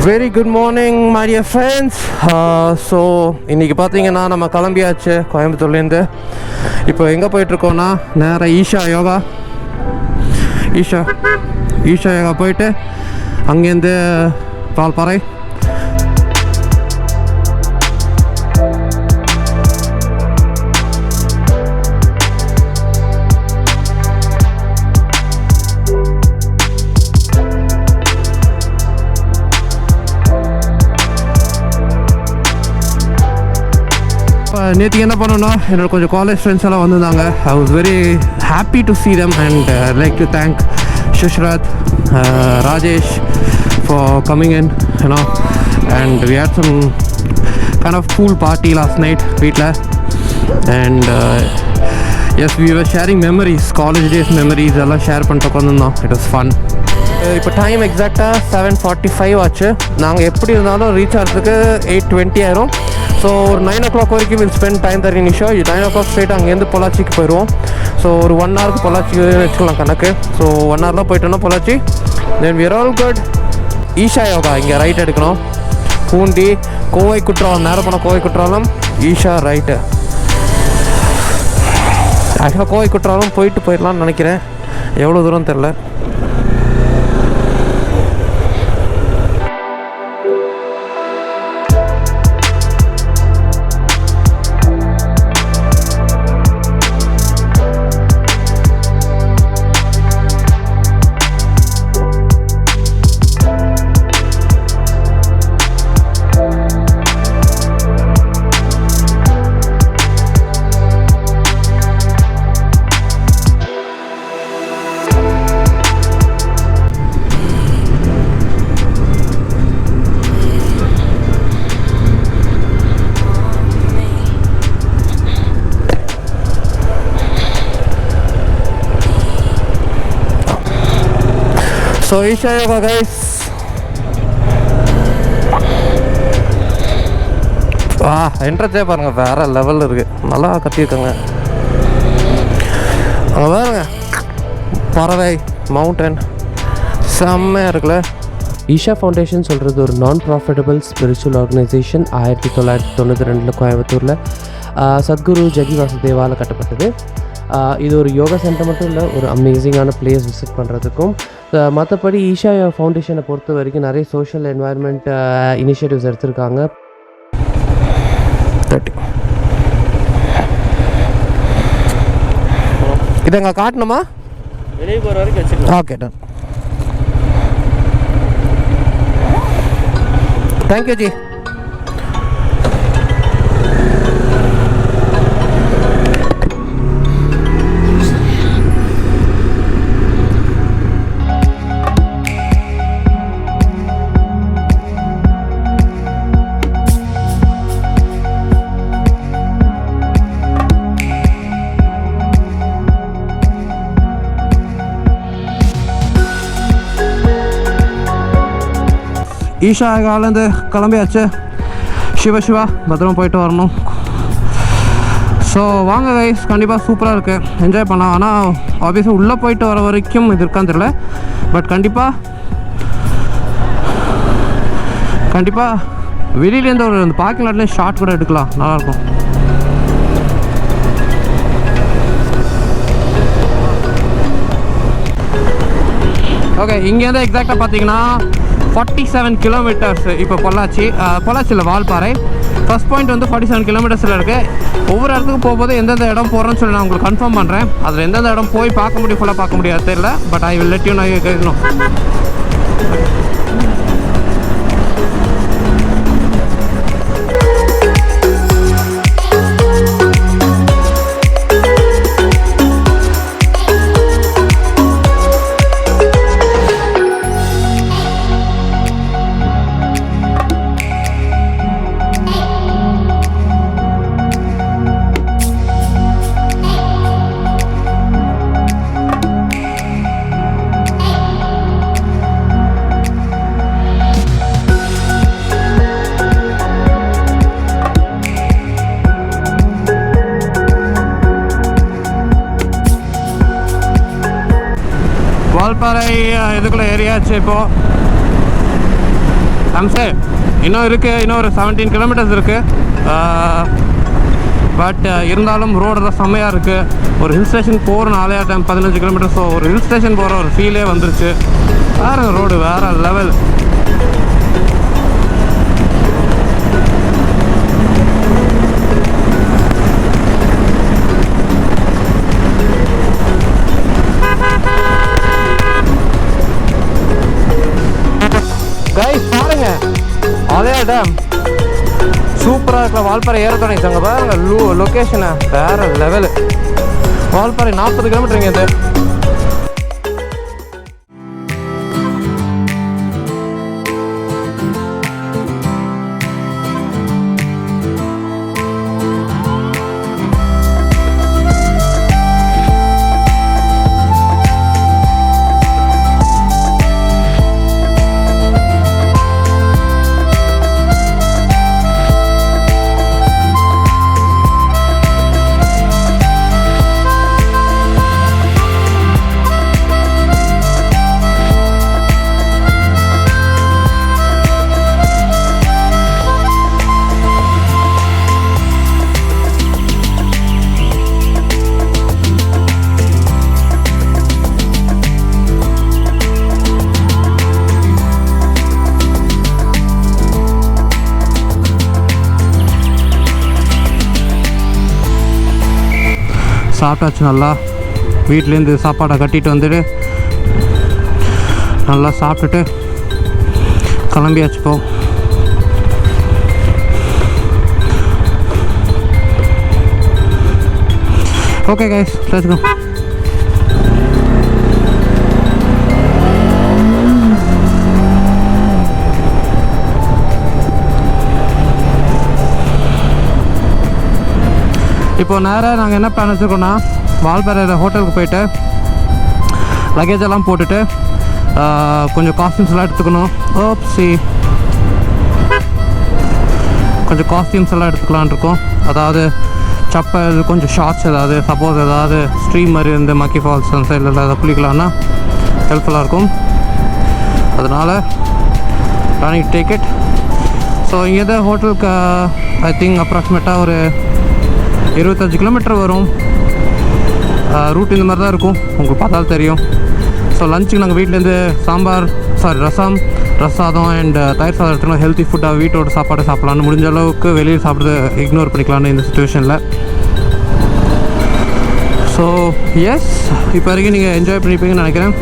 Very good morning my dear friends. So இன்னைக்கு பார்த்தீங்கன்னா நம்ம கிளம்பியாச்சு கோயம்புத்தூர்லேருந்து. இப்போ எங்கே போயிட்டுருக்கோன்னா நேராக ஈஷா யோகா போயிட்டு அங்கேருந்து வால்பாறை. நேற்றுக்கு என்ன பண்ணோன்னா என்னோட கொஞ்சம் காலேஜ் ஃப்ரெண்ட்ஸ் எல்லாம் வந்திருந்தாங்க. I was very happy to see them and like to thank Shushrat, Rajesh for coming in, you know, and we had some kind of cool party last night வீட்டில். And yes, we were sharing memories, college days memories எல்லாம் share பண்ணிட்டு உட்காந்துருந்தோம். It was fun. இப்போ time எக்ஸாக்டாக 7:45 ஆச்சு. நாங்கள் எப்படி இருந்தாலும் reach ஆகிறதுக்கு 8:20 ஆயிரும். ஸோ ஒரு 9 o'clock வரைக்கும் வில் ஸ்பெண்ட் டைம் 30 நிமிஷம். 9 o'clock ஸ்ட்ரெயிட் அங்கேருந்து பொள்ளாச்சிக்கு போயிடுவோம். ஸோ ஒரு 1 hourக்கு பொள்ளாச்சிக்கு வச்சுக்கலாம் கணக்கு. ஸோ 1 hourல போயிட்டோன்னா பொள்ளாச்சி. Then we are all good. Isha Yoga இங்கே ரைட் எடுக்கணும். பூண்டி கோவை குற்றாலம், நேரம் போனால் கோவை குற்றாலம், ஈஷா ரைட்டு. ஆக்சுவலாக கோவை குற்றாலம் போயிடலான்னு நினைக்கிறேன். எவ்வளோ தூரம் தெரில. ஸோ ஈஷா யோகா கைஸ், என்ட்ரன்ஸே பாருங்கள் வேறு லெவலில் இருக்குது. நல்லா கட்டியிருக்காங்க. அங்கே பாருங்க பறவை மவுண்டன் செம்மையாக இருக்குல்ல. ஈஷா ஃபவுண்டேஷன் சொல்கிறது ஒரு நான் ப்ராஃபிட்டபிள் ஸ்பிரிச்சுவல் ஆர்கனைசேஷன். 1992 கோயம்புத்தூரில் சத்குரு ஜகி வாசுதேவால் கட்டப்பட்டது. இது ஒரு யோகா சென்டர் மட்டும் இல்லை, ஒரு அமேசிங்கான பிளேஸ் விசிட் பண்ணுறதுக்கும். மற்றபடி ஈஷா ஃபவுண்டேஷனை பொறுத்த வரைக்கும் நிறைய சோஷியல் என்வாயர்மெண்ட் இனிஷியேட்டிவ்ஸ் எடுத்திருக்காங்க. இதை அங்கே காட்டணுமா? வெளியே போகிற வரைக்கும் வச்சுக்கலாம். Okay done. Thank you ji. Isha யோகாலேருந்து கிளம்பியாச்சு. சிவா பத்திரமா போயிட்டு வரணும். ஸோ வாங்க கைஸ், கண்டிப்பாக சூப்பராக இருக்குது, என்ஜாய் பண்ணலாம். ஆனால் ஆப்வியஸாக உள்ளே போயிட்டு வர வரைக்கும் இது இருக்கான்னு தெரியல. பட் கண்டிப்பாக வெளியிலேருந்து ஒரு அந்த பார்க்கிங் லாட்லேயே ஷார்ட் கூட எடுக்கலாம், நல்லாயிருக்கும். ஓகே, இங்கேருந்து எக்ஸாக்டாக பார்த்தீங்கன்னா 47 kilometers. இப்போ பொள்ளாச்சியில் வால்பாறை ஃபஸ்ட் பாயிண்ட் வந்து 47 kilometers இருக்குது. ஒவ்வொரு இடத்துக்கு போகும்போது எந்தெந்த இடம் போகிறேன்னு சொல்லி நான் உங்களுக்கு கன்ஃபார்ம் பண்ணுறேன். அதில் எந்தெந்த இடம் போய் பார்க்க முடியும், ஃபுல்லாக பார்க்க முடியாது தெரியல. But I will let you know கேட்கணும். வால்பாறை இதுக்குள்ளே ஏரியாச்சு. இப்போது ஐம்சே இன்னும் இருக்குது, இன்னும் ஒரு 17 கிலோமீட்டர்ஸ் இருக்குது. பட் இருந்தாலும் ரோடெல்லாம் செம்மையாக இருக்குது. ஒரு ஹில் ஸ்டேஷன் போகிற ஆலியார் டேம் 15 கிலோமீட்டர். ஸோ ஒரு ஹில் ஸ்டேஷன் போகிற ஒரு ஃபீலே வந்துருச்சு. வேறு ரோடு வேறு லெவல். கைஸ் பாருங்க, ஆலியார் டேம் சூப்பராக இருக்கிற. வால்பாறை ஏற தொடங்கிட்டாங்க பாருங்க. லொக்கேஷனை வேறு லெவலு. வால்பாறை 40 கிலோமீட்டருங்க இது. சாப்பிட்டாச்சு. நல்லா வீட்டிலேருந்து சாப்பாடை கட்டிட்டு வந்துட்டு நல்லா சாப்பிட்டுட்டு கிளம்பியாச்சு. போ ஓகே கைஸ், லெட்ஸ் கோ. இப்போது நேராக நாங்கள் என்ன பிளான் வச்சுருக்கோன்னா, வால்பாறையில் ஹோட்டலுக்கு போயிட்டு லக்கேஜ் எல்லாம் போட்டுட்டு கொஞ்சம் காஸ்டியூம்ஸ் எல்லாம் எடுத்துக்கணும். கொஞ்சம் காஸ்டியூம்ஸ் எல்லாம் எடுத்துக்கலான் இருக்கோம். அதாவது சப்பல், கொஞ்சம் ஷார்ட்ஸ், ஏதாவது சப்போஸ் ஏதாவது ஸ்ட்ரீம் மாதிரி இருந்து மக்கி ஃபால்ஸ் அந்த சைடில் ஏதாவது குளிக்கலான்னா ஹெல்ப்ஃபுல்லாக இருக்கும். அதனால் பிளானிங் டேக் இட். ஸோ இங்கேருந்து ஹோட்டலுக்கு ஐ திங்க் அப்ராக்சிமேட்டாக ஒரு 25 கிலோமீட்டர் வரும். ரூட் இந்த மாதிரி தான் இருக்கும், உங்களுக்கு பார்த்தாலும் தெரியும். ஸோ லஞ்சுக்கு நாங்கள் வீட்டிலேருந்து ரசாதம் அண்ட் தயிர் சாதம் எடுத்துக்கலாம். ஹெல்த்தி ஃபுட்டாக வீட்டோட சாப்பாடு சாப்பிட்லான்னு, முடிஞ்ச அளவுக்கு வெளியில் சாப்பிட்றது இக்னோர் பண்ணிக்கலான்னு இந்த சுச்சுவேஷனில். ஸோ எஸ், இப்போ வரைக்கும் நீங்கள் என்ஜாய் பண்ணிப்பீங்கன்னு நினைக்கிறேன்.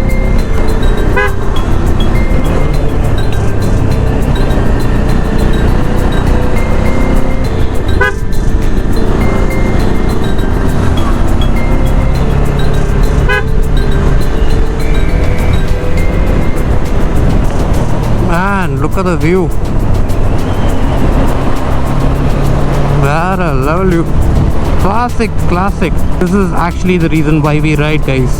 Man, look at the view. Where a level view. Classic. This is actually the reason why we ride, guys.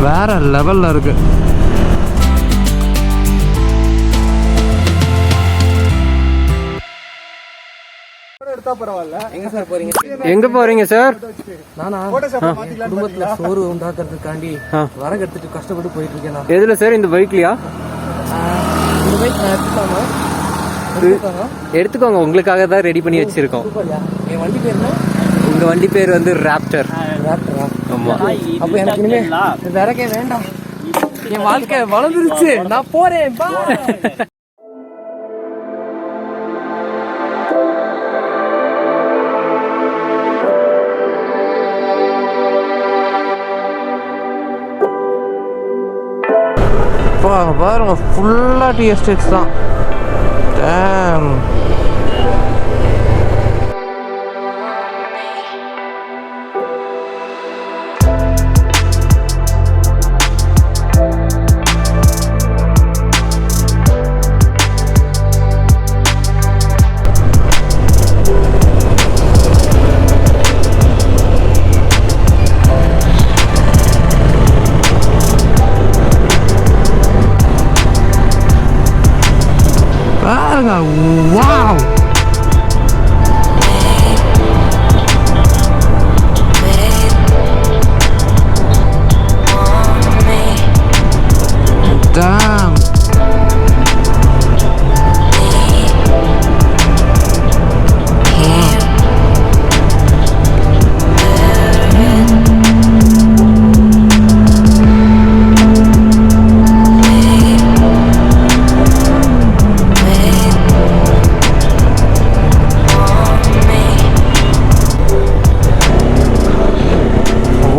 Where a level la irukku. எங்க போறீங்க சார்? நானா குடும்பத்துல சோறு உண்டாக்குறதுக்காண்டி வரகு எடுத்துட்டு கஷ்டப்பட்டு போயிட்டு இருக்கேன். எதுல சார்? இந்த பைக்லயா? இந்த பைக் நான் எடுத்துக்கோங்க, உங்களுக்காக தான் ரெடி பண்ணி வச்சிருக்கோம். என் வண்டி பேர் என்ன? உங்க வண்டி பேர் வந்து ராப்டர். ஆமா. அப்ப எனக்கு இனிமே விறகே வேண்டாம், என் வாழ்க்கை வளர்ந்துருச்சு, நான் போறேன். பாருங்க, ஃபுல்லாக டீ எஸ்டேட்ஸ் தான். வாவ்,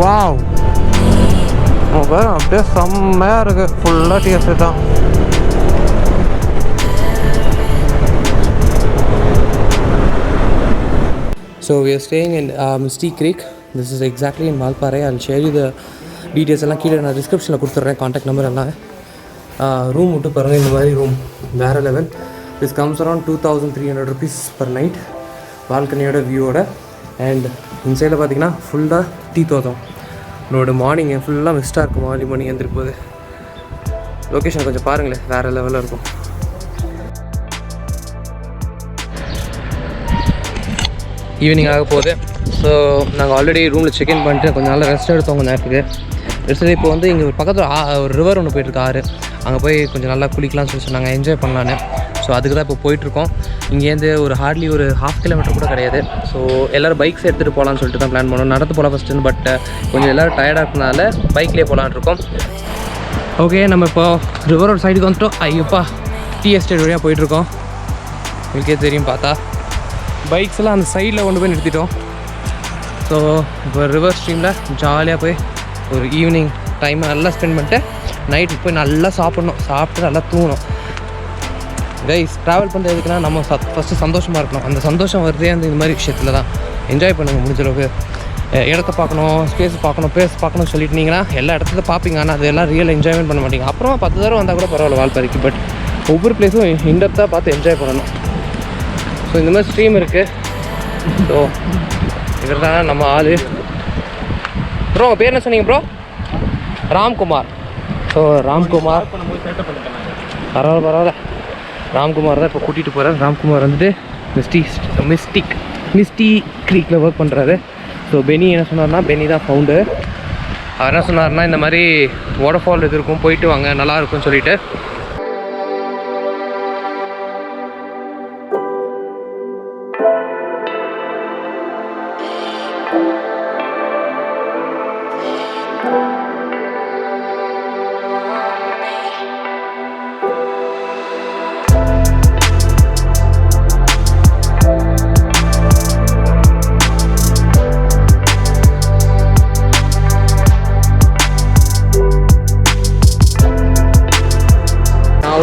வாவ், அப்படியே செம்மையாக இருக்குது. ஃபுல்லாக டீ எஸ்டேட் தான். So we are staying in Misty Creek. This is exactly in Valparai. I'll share you the details எல்லாம் கீழே நான் டிஸ்கிரிப்ஷனில் கொடுத்துட்றேன், காண்டாக்ட் நம்பர் எல்லாம். ரூம் விட்டு பாருங்கள், இந்த மாதிரி ரூம் வேறு level. This comes around 2300 rupees per night, பால்கனியோட வியூவோட. அண்ட் இன்சைடில் பார்த்தீங்கன்னா ஃபுல்லாக டீ தோட்டம். என்னோட மார்னிங் ஃபுல்லாக மிஸ்டாக இருக்கும். மார்னிங் மணி எழுந்திருக்கும் போது லொக்கேஷன் கொஞ்சம் பாருங்களேன், வேறு லெவலில் இருக்கும். ஈவினிங் ஆக போகுது. ஸோ நாங்கள் ஆல்ரெடி ரூமில் செக்இன் பண்ணிட்டு கொஞ்சம் நாள் ரெஸ்ட் எடுத்தோம். கொஞ்சம் நேரத்துக்கு ரெஸ்ட். இப்போ வந்து இங்கே ஒரு பக்கத்தில் ஒரு ரிவர் ஒன்று போயிட்டுருக்கு, ஆறு. அங்கே போய் கொஞ்சம் நல்லா குளிக்கலாம்னு சொல்லி சொன்னாங்க, என்ஜாய் பண்ணலான்னு. ஸோ அதுக்கு தான் இப்போ போயிட்டுருக்கோம். இங்கேருந்து ஒரு ஹார்ட்லி ஒரு 1/2 கிலோமீட்டர் கூட கிடையாது. ஸோ எல்லோரும் பைக்ஸ் எடுத்துகிட்டு போகலான்னு சொல்லிட்டு தான் பிளான் பண்ணோம். நடந்து போகலாம் ஃபஸ்ட்டு, பட் கொஞ்சம் எல்லோரும் டயர்டாக இருக்கனால பைக்லேயே போகலான்னு இருக்கோம். ஓகே, நம்ம இப்போ ரிவரோட சைடுக்கு வந்துட்டோம். ஐயோப்பா, டீ எஸ்டேட் வழியாக போயிட்டுருக்கோம். உங்களுக்கே தெரியும் பார்த்தா. பைக்ஸ்லாம் அந்த சைடில் கொண்டு போய் நிறுத்திட்டோம். ஸோ இப்போ ரிவர் ஸ்ட்ரீமில் ஜாலியாக போய் ஒரு ஈவினிங் டைமை நல்லா ஸ்பெண்ட் பண்ணிட்டு நைட்டுக்கு போய் நல்லா சாப்பிட்ணும், சாப்பிட்டு நல்லா தூங்கணும். கைஸ், ட்ராவல் பண்ணுறது எதுக்குன்னா நம்ம ஃபஸ்ட்டு சந்தோஷமாக இருக்கணும். அந்த சந்தோஷம் வருதே அந்த இந்த மாதிரி விஷயத்தில் தான். என்ஜாய் பண்ணுங்கள் முடிஞ்சளவுக்கு. இடத்த பார்க்கணும், ஸ்பேஸ் பார்க்கணும், பேஸ் பார்க்கணும்னு சொல்லிட்டுனீங்கன்னா எல்லா இடத்துல பார்ப்பீங்க, ஆனால் அதெல்லாம் ரியல் என்ஜாய்மெண்ட் பண்ண மாட்டீங்க. அப்புறமா 10 தடவை வந்தால் கூட பரவாயில்ல வால்பாறைக்கு. பட் ஒவ்வொரு பிளேஸும் இன்டெப்த்தாக பார்த்து என்ஜாய் பண்ணணும். ஸோ இந்த மாதிரி ஸ்ட்ரீம் இருக்குது. ஸோ இவர் தானே நம்ம ஆள். ப்ரோ உங்கள் பேர் என்ன சொன்னீங்க ப்ரோ? ராம்குமார். ஸோ ராம்குமார் பரவாயில்ல. ராம்குமார் தான் இப்போ கூட்டிகிட்டு போகிறார். ராம்குமார் வந்துட்டு மிஸ்டி க்ரீக்கில் ஒர்க் பண்ணுறாரு. ஸோ பெனி என்ன சொன்னார்னா, பெனி தான் ஃபவுண்டர். அவர் என்ன சொன்னார்னா, இந்த மாதிரி வாட்டர் ஃபால் இது இருக்கும், போயிட்டு வாங்க, நல்லாயிருக்கும்னு சொல்லிட்டு.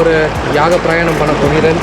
ஒரு யாக பிரயாணம் பண்ண போகிறேன்.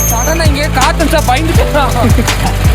சடனாக இங்கே காற்று பயந்துட்டு